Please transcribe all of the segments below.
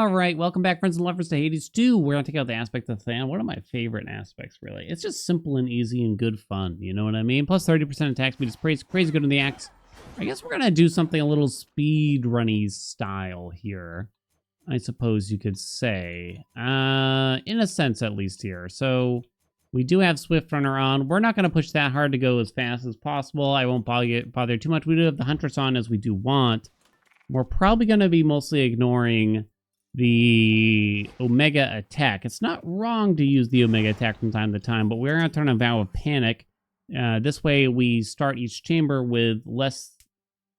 All right, welcome back, friends and lovers, to Hades 2. We're going to take out the aspect of Than. One of my favorite aspects, really. It's just simple and easy and good fun, you know what I mean? Plus 30% attack speed is crazy good in the axe. I guess we're going to do something a little speed-runny style here, I suppose you could say. In a sense, at least here. So we do have Swift Runner on. We're not going to push that hard to go as fast as possible. I won't bother too much. We do have the Huntress on, as we do want. We're probably going to be mostly ignoring the Omega attack. It's not wrong to use the Omega attack from time to time, but we're going to turn on Vow of Panic. This way we start each chamber with less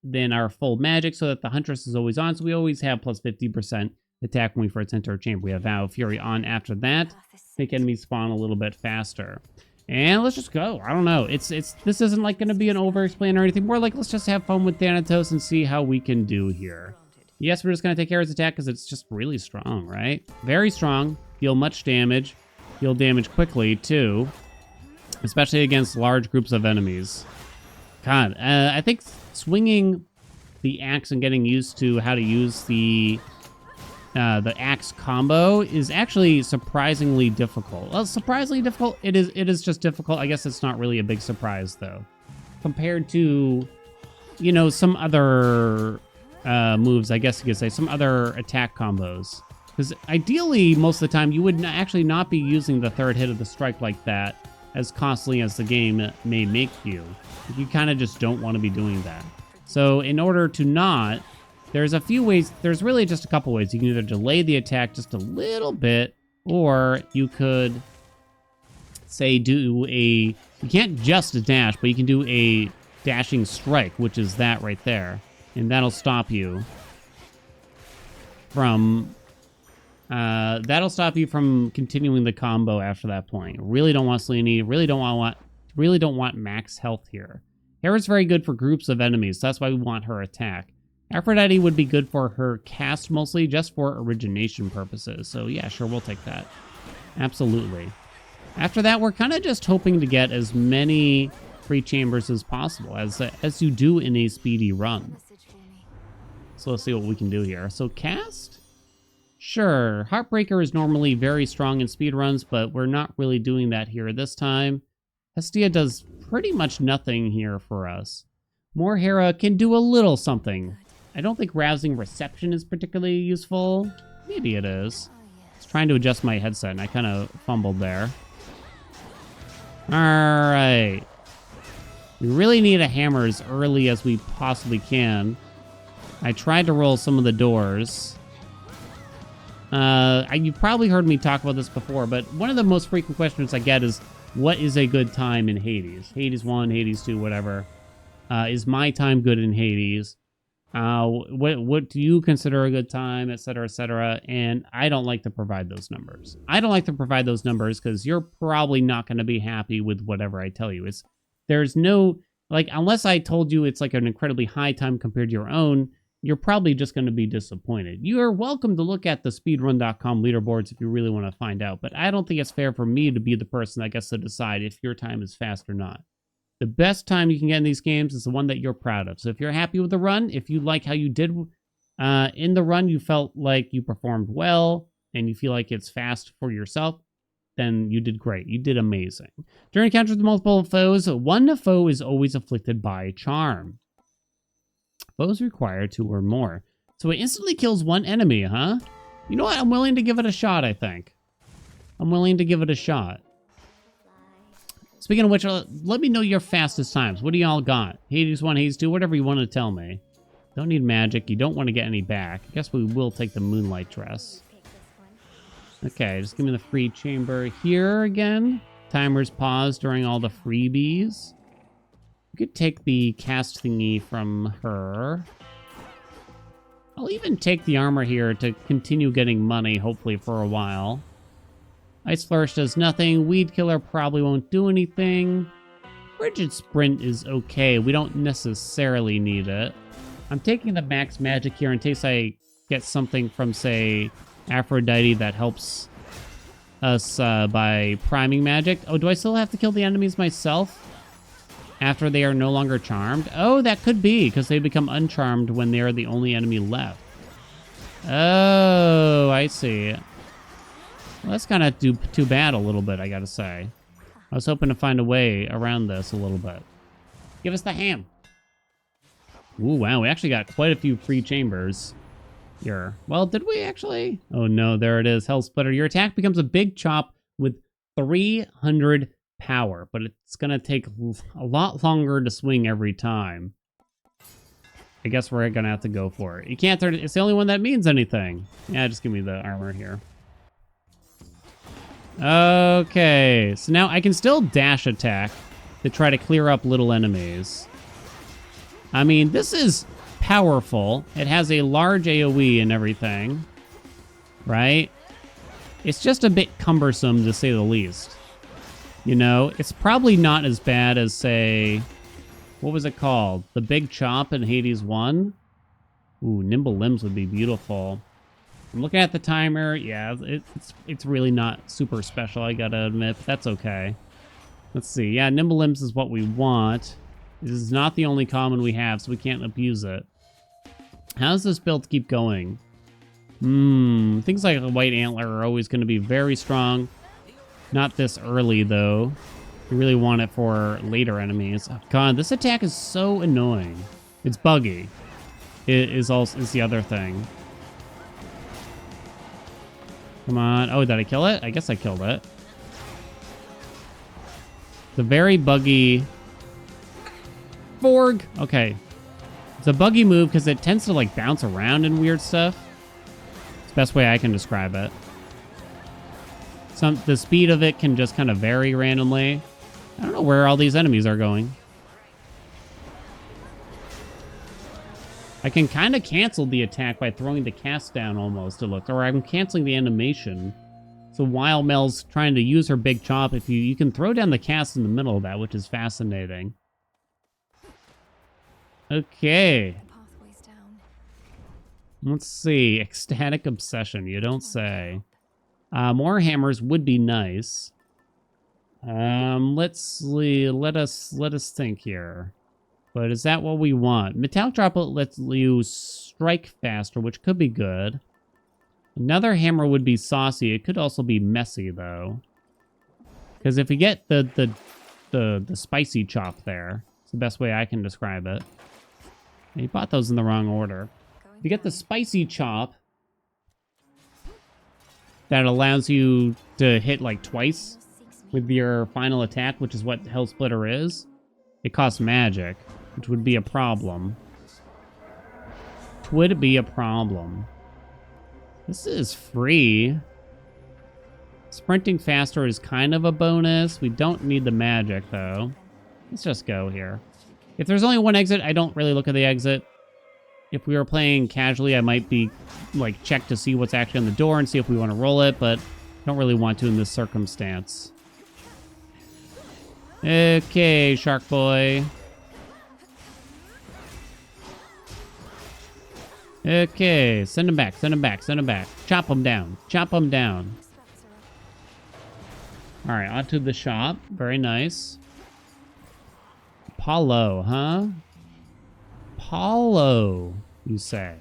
than our full magic so that the Huntress is always on, so we always have plus 50% attack when we first enter a chamber. We have Vow of Fury on after that. Make enemies spawn a little bit faster. And let's just go. I don't know. This isn't like going to be an over-explain or anything. More like let's just have fun with Thanatos and see how we can do here. Yes, we're just going to take care of his attack because it's just really strong, right? Very strong. Deal much damage. Deal damage quickly, too. Especially against large groups of enemies. God, I think swinging the axe and getting used to how to use the axe combo is actually surprisingly difficult. Well, surprisingly difficult? It is just difficult. I guess it's not really a big surprise, though. Compared to, you know, some other moves, I guess you could say, some other attack combos. Because ideally, most of the time, you would actually not be using the third hit of the strike like that as constantly as the game may make you. You kind of just don't want to be doing that. So in order to not, there's a few ways, there's really just a couple ways. You can either delay the attack just a little bit, or you could, say, you can't just dash, but you can do a dashing strike, which is that right there. And that'll stop you from continuing the combo after that point. Really don't want Selene, really don't want max health here. Hera's very good for groups of enemies, so that's why we want her attack. Aphrodite would be good for her cast mostly, just for origination purposes. So yeah, sure, we'll take that. Absolutely. After that, we're kind of just hoping to get as many free chambers as possible, as you do in a speedy run. So let's see what we can do here. So cast? Sure. Heartbreaker is normally very strong in speedruns, but we're not really doing that here this time. Hestia does pretty much nothing here for us. More Hera can do a little something. I don't think Rousing Reception is particularly useful. Maybe it is. I was trying to adjust my headset and I kind of fumbled there. Alright. We really need a hammer as early as we possibly can. I tried to roll some of the doors. You've probably heard me talk about this before, but one of the most frequent questions I get is, what is a good time in Hades? Hades 1, Hades 2, whatever. Is my time good in Hades? What do you consider a good time, et cetera, and I don't like to provide those numbers. I don't like to provide those numbers because you're probably not going to be happy with whatever I tell you. There's no, like, unless I told you it's like an incredibly high time compared to your own, you're probably just going to be disappointed. You are welcome to look at the speedrun.com leaderboards if you really want to find out, but I don't think it's fair for me to be the person that gets to decide if your time is fast or not. The best time you can get in these games is the one that you're proud of. So if you're happy with the run, if you like how you did in the run, you felt like you performed well, and you feel like it's fast for yourself, then you did great. You did amazing. During encounters with multiple foes, one foe is always afflicted by charm. Foes require 2 or more. So it instantly kills one enemy, huh? You know what? I'm willing to give it a shot, I think. I'm willing to give it a shot. Speaking of which, let me know your fastest times. What do y'all got? Hades 1, Hades 2, whatever you want to tell me. Don't need magic. You don't want to get any back. I guess we will take the Moonlight Dress. Okay, just give me the free chamber here again. Timers pause during all the freebies. We could take the cast thingy from her. I'll even take the armor here to continue getting money, hopefully, for a while. Ice Flourish does nothing. Weed Killer probably won't do anything. Rigid Sprint is okay. We don't necessarily need it. I'm taking the max magic here in case I get something from, say, Aphrodite that helps us by priming magic. Oh, do I still have to kill the enemies myself after they are no longer charmed? Oh, that could be, because they become uncharmed when they are the only enemy left. Oh, I see. Well, that's kind of too bad a little bit, I gotta say. I was hoping to find a way around this a little bit. Give us the ham. Ooh, wow, we actually got quite a few free chambers here. Well, did we actually? Oh no, there it is. Hell Splitter. Your attack becomes a big chop with 300 power, but it's gonna take a lot longer to swing every time. I guess we're gonna have to go for it. You can't turn it. It's the only one that means anything. Yeah, just give me the armor here. Okay, so now I can still dash attack to try to clear up little enemies. I mean, this is powerful. It has a large AoE and everything, right? It's just a bit cumbersome, to say the least. You know, it's probably not as bad as, say, what was it called? The Big Chop in Hades 1? Ooh, Nimble Limbs would be beautiful. I'm looking at the timer. Yeah, it's really not super special, I gotta admit, but that's okay. Let's see. Yeah, Nimble Limbs is what we want. This is not the only common we have, so we can't abuse it. How does this build keep going? Things like a White Antler are always going to be very strong. Not this early, though. We really want it for later enemies. Oh, God, this attack is so annoying. It's buggy. It is the other thing. Come on. Oh, did I kill it? I guess I killed it. It's a very buggy... Borg! Okay. It's a buggy move because it tends to, like, bounce around and weird stuff. It's the best way I can describe it. The speed of it can just kind of vary randomly. I don't know where all these enemies are going. I can kind of cancel the attack by throwing the cast down almost, it looks. Or I'm canceling the animation. So while Mel's trying to use her big chop, if you can throw down the cast in the middle of that, which is fascinating. Okay. Let's see. Ecstatic Obsession, you don't say. More hammers would be nice. Let's see. Let us think here. But is that what we want? Metallic Droplet lets you strike faster, which could be good. Another hammer would be saucy. It could also be messy, though. Because if we get the spicy chop there, it's the best way I can describe it. You bought those in the wrong order. If you get the spicy chop, that allows you to hit like twice with your final attack, which is what Hell Splitter is. It costs magic, which would be a problem. Would be a problem. This is free. Sprinting faster is kind of a bonus. We don't need the magic, though. Let's just go here. If there's only one exit, I don't really look at the exit. If we were playing casually, I might be, like, check to see what's actually on the door and see if we want to roll it, but don't really want to in this circumstance. Okay, Shark Boy. Okay, send him back, send him back, send him back. Chop him down, chop him down. All right, onto the shop. Very nice. Apollo, huh? Apollo, you say?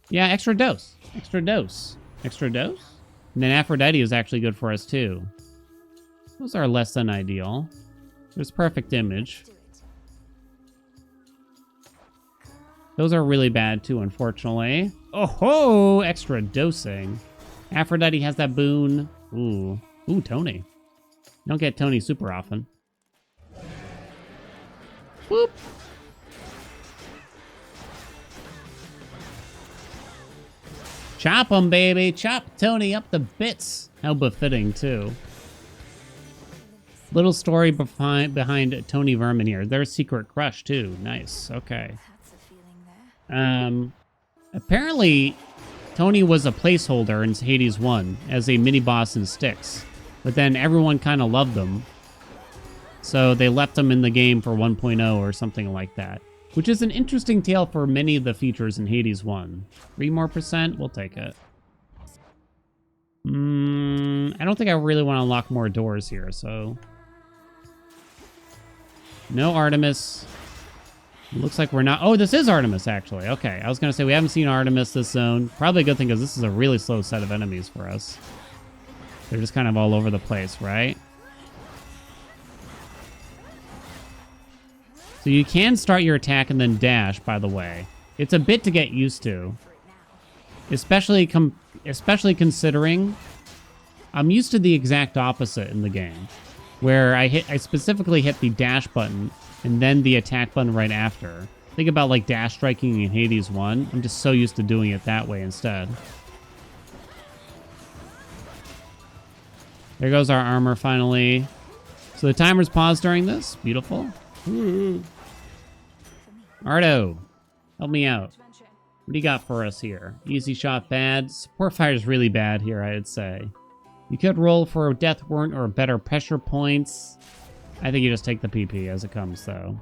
Yeah, extra dose. Extra dose. Extra dose? And then Aphrodite is actually good for us, too. Those are less than ideal. There's perfect image. Those are really bad, too, unfortunately. Oh ho! Extra dosing. Aphrodite has that boon. Ooh. Ooh, Tony. You don't get Tony super often. Whoop. Chop him, baby. Chop Tony up to bits. How befitting, too. Little story behind Tony Vermin here. Their secret crush, too. Nice. Okay. Apparently, Tony was a placeholder in Hades 1 as a mini-boss in Styx. But then everyone kind of loved him. So they left him in the game for 1.0 or something like that. Which is an interesting tale for many of the features in Hades 1. 3% more? We'll take it. I don't think I really want to unlock more doors here, so... No Artemis. Looks like we're not... Oh, this is Artemis, actually. Okay, I was going to say we haven't seen Artemis this zone. Probably a good thing because this is a really slow set of enemies for us. They're just kind of all over the place, right? So you can start your attack and then dash, by the way. It's a bit to get used to. Especially considering I'm used to the exact opposite in the game. Where I specifically hit the dash button and then the attack button right after. Think about like dash striking in Hades 1. I'm just so used to doing it that way instead. There goes our armor finally. So the timer's paused during this. Beautiful. Ardo, help me out. What do you got for us here? Easy shot bad. Support fire is really bad here, I'd say. You could roll for a death warrant or better pressure points. I think you just take the PP as it comes, though.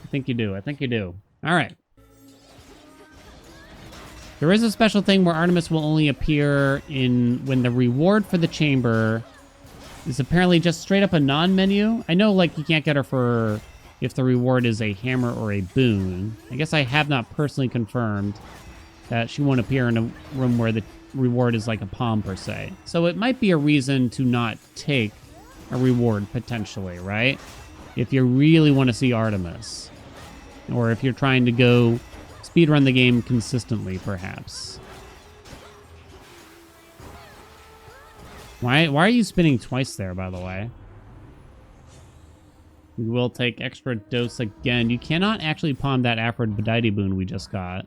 I think you do. All right. There is a special thing where Artemis will only appear when the reward for the chamber is apparently just straight up a non-menu. I know, like, you can't get her for if the reward is a hammer or a boon. I guess I have not personally confirmed that she won't appear in a room where the reward is like a palm, per se. So it might be a reason to not take a reward, potentially, right? If you really want to see Artemis. Or if you're trying to go speedrun the game consistently, perhaps. Why are you spinning twice there, by the way? We will take extra dose again. You cannot actually palm that Aphrodite boon we just got.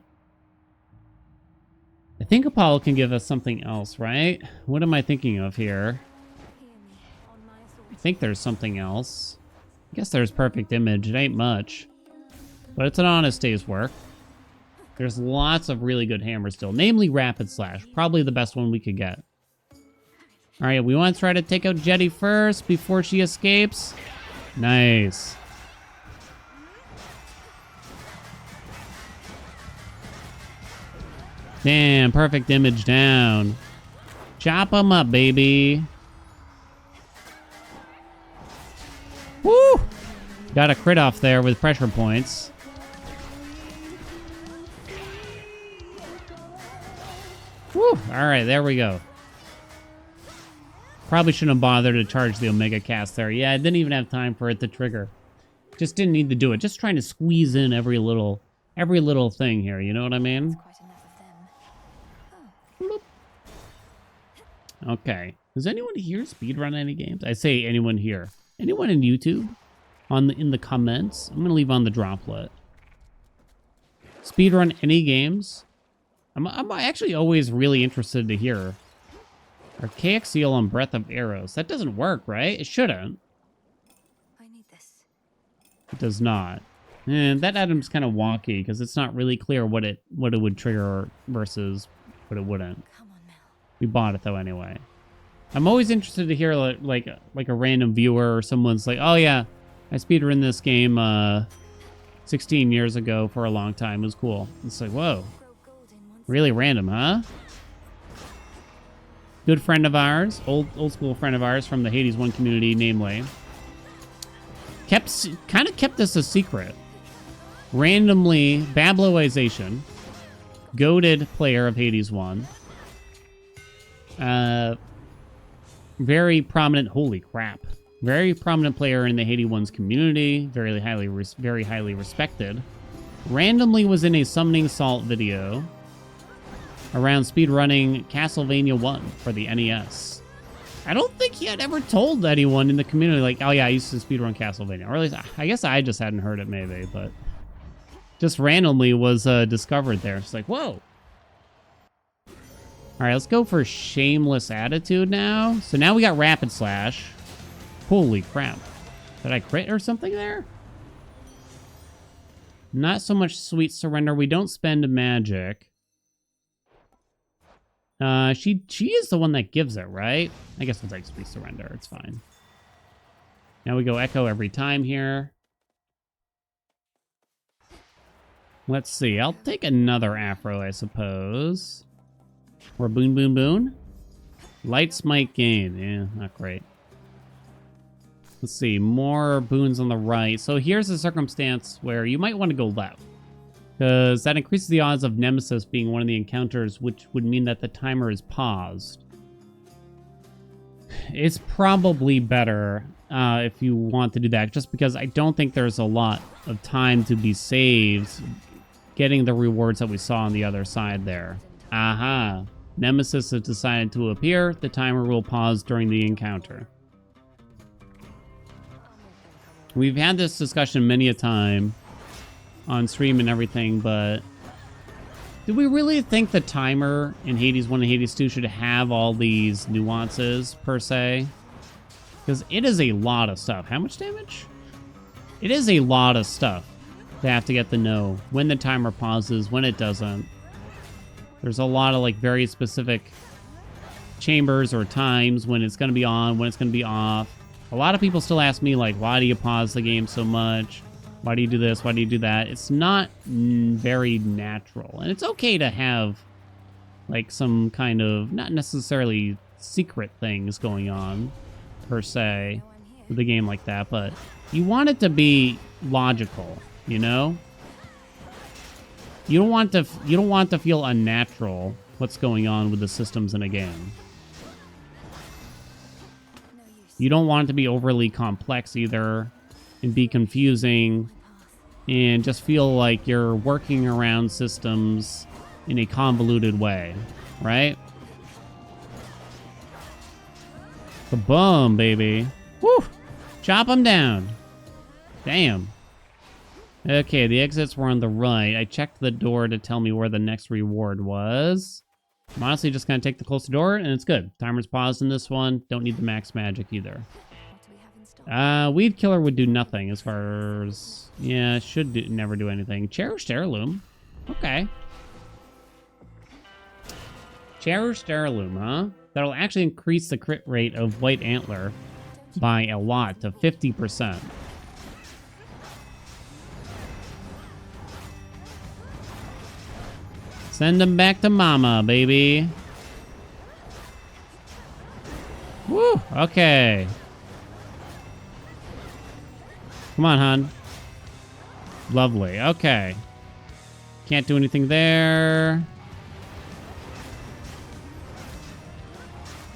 I think Apollo can give us something else, right? What am I thinking of here? I think there's something else. I guess there's perfect image. It ain't much. But it's an honest day's work. There's lots of really good hammers still. Namely Rapid Slash. Probably the best one we could get. Alright, we want to try to take out Jetty first before she escapes. Nice. Damn, perfect image down. Chop them up, baby. Woo! Got a crit off there with pressure points. Woo! Alright, there we go. Probably shouldn't have bothered to charge the Omega cast there. Yeah, I didn't even have time for it to trigger. Just didn't need to do it. Just trying to squeeze in every little thing here, you know what I mean? Okay. Does anyone here speedrun any games? I say anyone here. Anyone in YouTube? In the comments? I'm gonna leave on the droplet. Speedrun any games? I'm actually always really interested to hear. Archaic seal on Breath of Arrows. That doesn't work, right? It shouldn't. I need this. It does not. And that item's kind of wonky because it's not really clear what it would trigger versus what it wouldn't. Come on, Mel. We bought it though anyway. I'm always interested to hear like a random viewer or someone's like, "Oh yeah, I speedrun this game 16 years ago for a long time. It was cool." It's like, whoa, really random, huh? Good friend of ours, old school friend of ours from the Hades 1 community, namely, kind of kept this a secret. Randomly, Babloization, goated player of Hades 1, very prominent. Holy crap! Very prominent player in the Hades 1's community, very highly respected. Randomly was in a Summoning Salt video around speedrunning Castlevania 1 for the NES. I don't think he had ever told anyone in the community, like, oh yeah, I used to speedrun Castlevania. Or at least, I guess I just hadn't heard it maybe, but just randomly was discovered there. It's like, whoa. Alright, let's go for Shameless Attitude now. So now we got Rapid Slash. Holy crap. Did I crit or something there? Not so much Sweet Surrender. We don't spend magic. She is the one that gives it, right? I guess it's like Sweet Surrender. It's fine. Now we go Echo every time here. Let's see. I'll take another Afro, I suppose. Or Boon Boon Boon. Light Smite Gain. Yeah, not great. Let's see, more boons on the right. So here's a circumstance where you might want to go left, because that increases the odds of Nemesis being one of the encounters, which would mean that the timer is paused. It's probably better if you want to do that, just because I don't think there's a lot of time to be saved getting the rewards that we saw on the other side there. Aha. Nemesis has decided to appear. The timer will pause during the encounter. We've had this discussion many a time on stream and everything, but do we really think the timer in Hades 1 and Hades 2 should have all these nuances, per se? Because it is a lot of stuff. How much damage? It is a lot of stuff to have to get to know when the timer pauses, when it doesn't. There's a lot of, like, very specific chambers or times when it's going to be on, when it's going to be off. A lot of people still ask me, like, why do you pause the game so much? Why do you do this? Why do you do that? It's not very natural. And it's okay to have, like, some kind of, not necessarily secret things going on, per se, with a game like that. But you want it to be logical, you know? You don't want to feel unnatural what's going on with the systems in a game. You don't want it to be overly complex either and be confusing and just feel like you're working around systems in a convoluted way, right? Kaboom, baby. Woo! Chop them down. Damn. Okay, the exits were on the right. I checked the door to tell me where the next reward was. I'm honestly just going to take the closer door, and it's good. Timer's paused in this one. Don't need the max magic either. Weed Killer would do nothing as far as... Yeah, should never do anything. Cherished Heirloom. Okay. Cherished Heirloom, huh? That'll actually increase the crit rate of White Antler by a lot, to 50%. Send them back to mama, baby. Woo, okay. Come on, hon. Lovely, okay. Can't do anything there.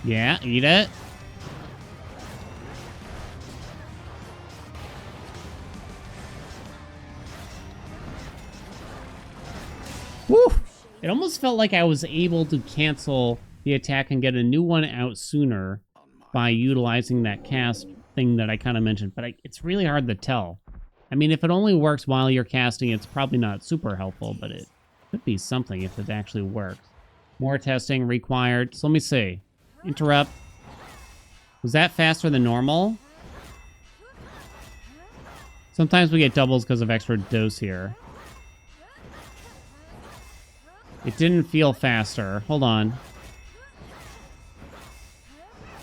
Yeah, eat it. Woo! It almost felt like I was able to cancel the attack and get a new one out sooner by utilizing that cast thing that I kind of mentioned, but it's really hard to tell. I mean, if it only works while you're casting, it's probably not super helpful, but it could be something if it actually works. More testing required. So let me see. Interrupt. Was that faster than normal? Sometimes we get doubles because of extra dose here. It didn't feel faster. Hold on.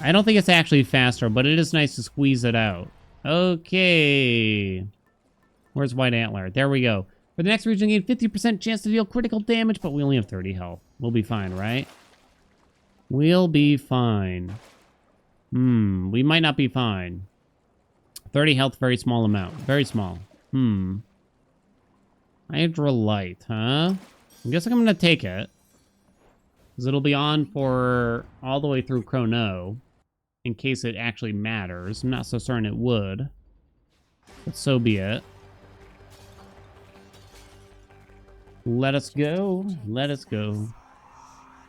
I don't think it's actually faster, but it is nice to squeeze it out. Okay. Where's White Antler? There we go. For the next region, gain 50% chance to deal critical damage, but we only have 30 health. We'll be fine, right? We'll be fine. We might not be fine. 30 health, very small amount. Very small. Hydrolite, huh? I guess I'm going to take it. Because it'll be on for all the way through Chrono. In case it actually matters. I'm not so certain it would. But so be it. Let us go. Let us go.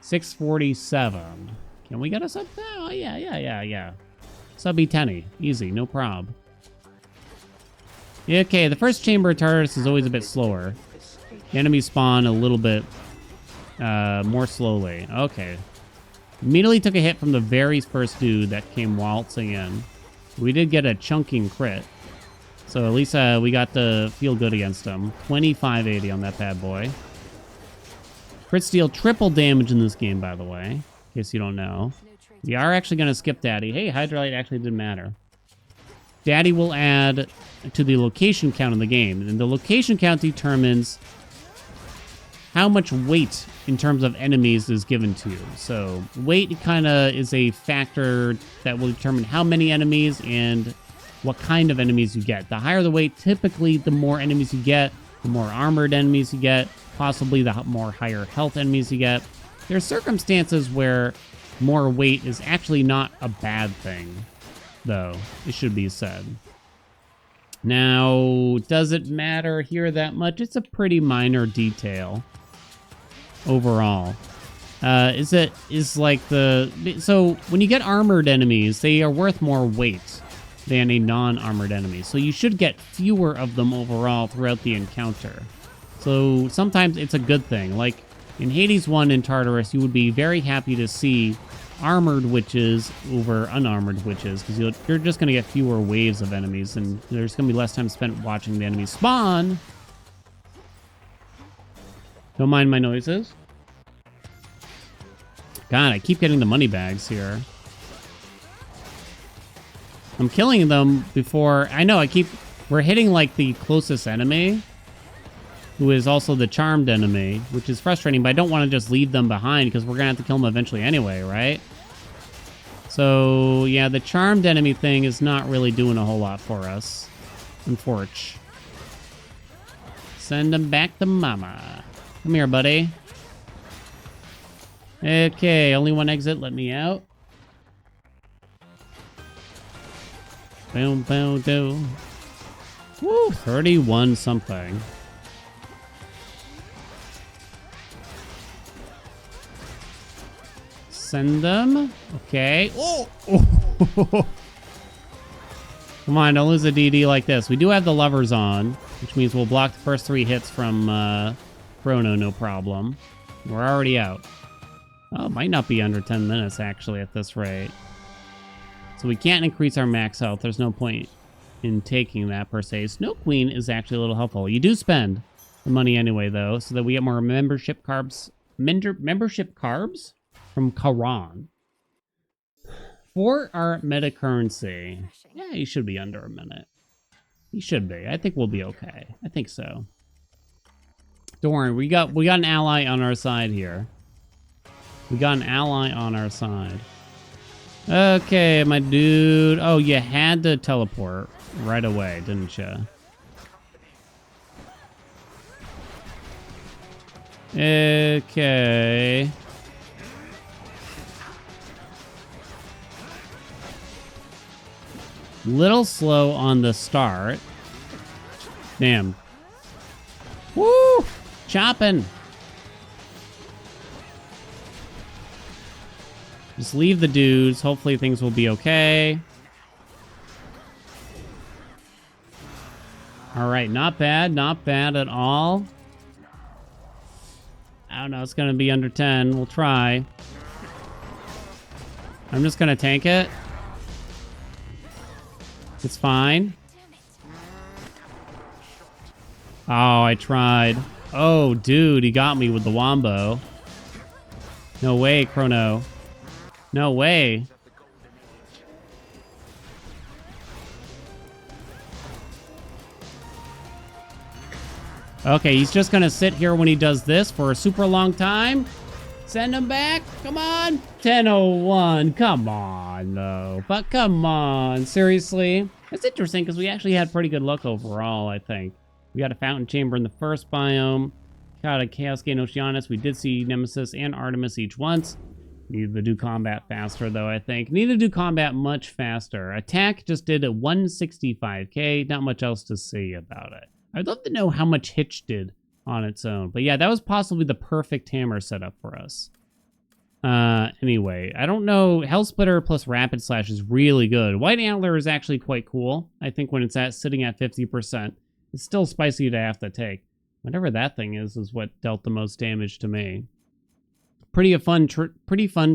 647. Can we get a sub? Oh, yeah. Sub E10. Easy, no prob. Okay, the first chamber of Tartarus is always a bit slower. The enemies spawn a little bit more slowly. Okay. Immediately took a hit from the very first dude that came waltzing in. We did get a chunking crit. So at least we got to feel good against him. 2580 on that bad boy. Crits deal triple damage in this game, by the way. In case you don't know. We are actually going to skip Daddy. Hey, Hydrolite actually didn't matter. Daddy will add to the location count in the game. And the location count determines how much weight in terms of enemies is given to you. So weight kind of is a factor that will determine how many enemies and what kind of enemies you get. The higher the weight, typically the more enemies you get, the more armored enemies you get, possibly the more higher health enemies you get. There are circumstances where more weight is actually not a bad thing, though, it should be said. Now, does it matter here that much? It's a pretty minor detail overall. So when you get armored enemies, they are worth more weight than a non-armored enemy. So you should get fewer of them overall throughout the encounter. So sometimes it's a good thing. Like in Hades 1 in Tartarus, you would be very happy to see armored witches over unarmored witches, because you're just going to get fewer waves of enemies, and there's going to be less time spent watching the enemies spawn. Don't mind my noises. God, I keep getting the money bags here. I'm killing them before... I know, we're hitting, like, the closest enemy, who is also the charmed enemy, which is frustrating, but I don't want to just leave them behind, because we're going to have to kill them eventually anyway, right? So, yeah, the charmed enemy thing is not really doing a whole lot for us. Unfortunately. Send them back to mama. Come here, buddy. Okay, only one exit. Let me out. Boom, boom, boom. Woo, 31 something. Send them. Okay. Oh! Come on, don't lose a DD like this. We do have the levers on, which means we'll block the first 3 hits from Chrono, no problem. We're already out. Oh, it might not be under 10 minutes, actually, at this rate. So we can't increase our max health. There's no point in taking that, per se. Snow Queen is actually a little helpful. You do spend the money anyway, though, so that we get more membership carbs. Membership carbs? From Karan. For our meta currency, yeah, you should be under a minute. You should be. I think we'll be okay. I think so. Don't worry, we got an ally on our side here. We got an ally on our side. Okay, my dude. Oh, you had to teleport right away, didn't you? Okay. Little slow on the start. Damn. Woo! Chopping. Just leave the dudes. Hopefully things will be okay. All right, not bad. Not bad at all. I don't know. It's going to be under 10. We'll try. I'm just going to tank it. It's fine. Oh, I tried. Oh, dude, he got me with the wombo. No way, Chrono. No way. Okay, he's just gonna sit here when he does this for a super long time. Send him back. Come on. 10:01. Come on, though. But come on. Seriously? It's interesting because we actually had pretty good luck overall, I think. We got a fountain chamber in the first biome. Got a Chaos Gate Oceanus. We did see Nemesis and Artemis each once. Needed to do combat faster, though, I think. Needed to do combat much faster. Attack just did a 165k. Not much else to say about it. I'd love to know how much Hitch did on its own. But yeah, that was possibly the perfect hammer setup for us. Anyway, I don't know. Hellsplitter plus Rapid Slash is really good. White Antler is actually quite cool. I think when it's sitting at 50%, it's still spicy to have to take. Whatever that thing is what dealt the most damage to me. Pretty fun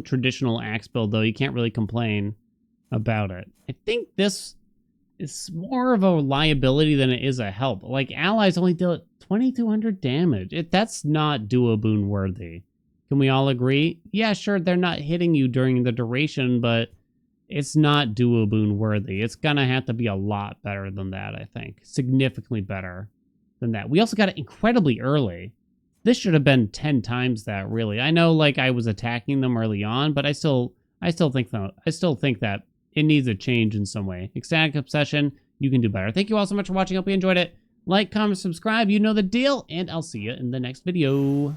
traditional axe build, though. You can't really complain about it. I think this is more of a liability than it is a help. Like, allies only deal 2,200 damage. That's not Duoboon worthy. Can we all agree? Yeah, sure, they're not hitting you during the duration, but it's not Duoboon worthy. It's gonna have to be a lot better than that, I think. Significantly better than that. We also got it incredibly early. This should have been 10 times that, really. I know, like, I was attacking them early on, but I still think that it needs a change in some way. Ecstatic Obsession, you can do better. Thank you all so much for watching. Hope you enjoyed it. Like, comment, subscribe. You know the deal. And I'll see you in the next video.